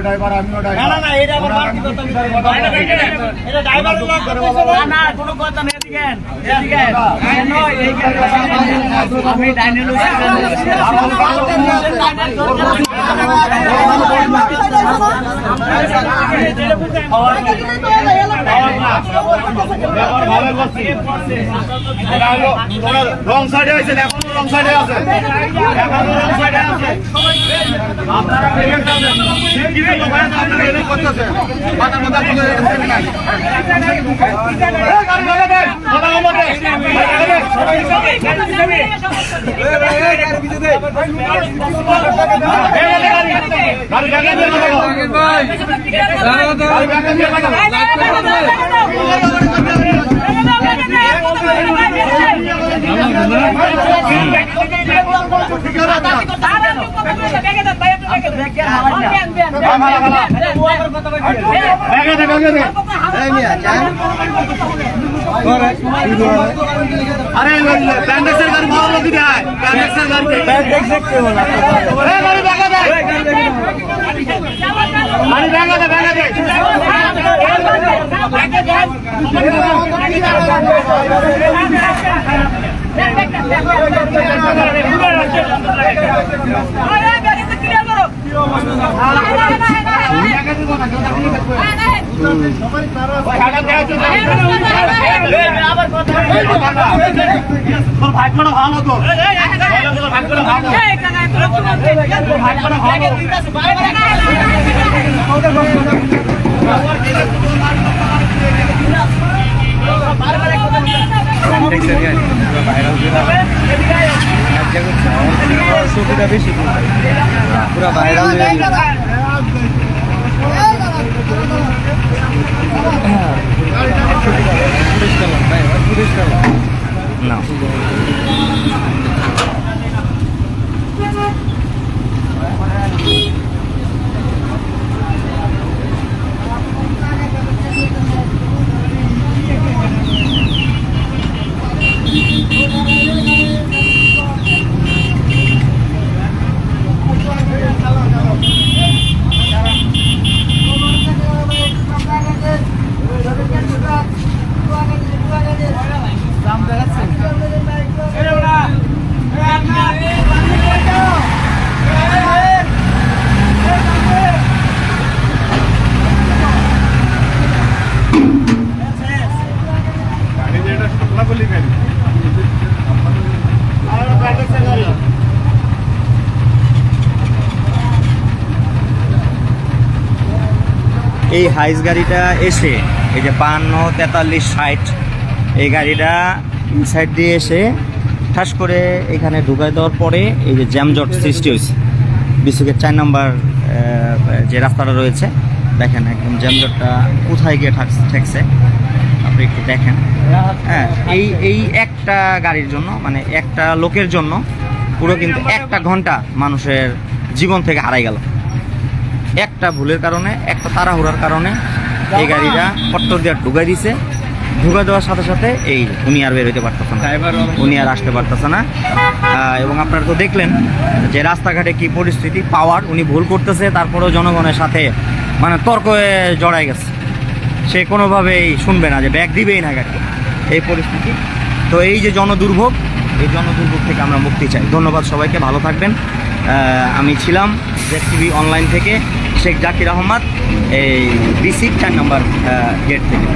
Driver আমিও driver না এটা আবার বাকি কথা এটা ড্রাইভার না কোনো কথা নেই এদিকেন কেন এই আমি ডাইনালো রং সাইডে আছে এখন রং সাইডে আছে এখন রং সাইডে আছে আপনারা अरे बैंडेक्सर गाड़ी मारो लोग किधर है बैंडेक्सर गाड़ी बैंडेक्सर क्यों बोला अरे गाड़ी बैठा दे गाड़ी बैठा दे सुविधा बेশি পুরো ভাইরাল হয়ে গেছে না এই হাইস গাড়িটা এসে এই যে 52, 43, 60 এই গাড়িটা সাইড দিয়ে এসে ঠাস করে এখানে ঢুকাই দেওয়ার পরে এই যে জ্যামজট সৃষ্টি হয়েছে বিসুকের 4 নম্বর যে রাস্তাটা রয়েছে দেখেন একদম জ্যামজটটা কোথায় গিয়ে ঠেকছে আপনি একটু দেখেন। হ্যাঁ এই একটা গাড়ির জন্য মানে একটা লোকের জন্য পুরো কিন্তু 1 ঘন্টা মানুষের জীবন থেকে হারাই গেল। একটা ভুলের কারণে একটা তাড়াহুড়ার কারণে এই গাড়িটা পট্টর দিয়ে ঢুকাই দিছে। ঢুকা দেওয়ার সাথে সাথে এই উনি আর বের হইতে পারতেছে না, উনি আর আসতে পারতেছে না। এবং আপনারা তো দেখলেন যে রাস্তাঘাটে কি পরিস্থিতি, পাওয়ার উনি ভুল করতেছে তারপরেও জনগণের সাথে মানে তর্কে জড়াই গেছে, সে কোনোভাবেই শুনবে না যে ব্যাগ দিবেই না গাড়ি, এই পরিস্থিতি। তো এই যে জনদুর্ভোগ, এই জনদুর্ভোগ থেকে আমরা মুক্তি চাই। ধন্যবাদ সবাইকে, ভালো থাকবেন। আমি ছিলাম ZTV অনলাইন থেকে শেখ জাকির আহমদ, এই BC 4 নম্বর গেট থেকে।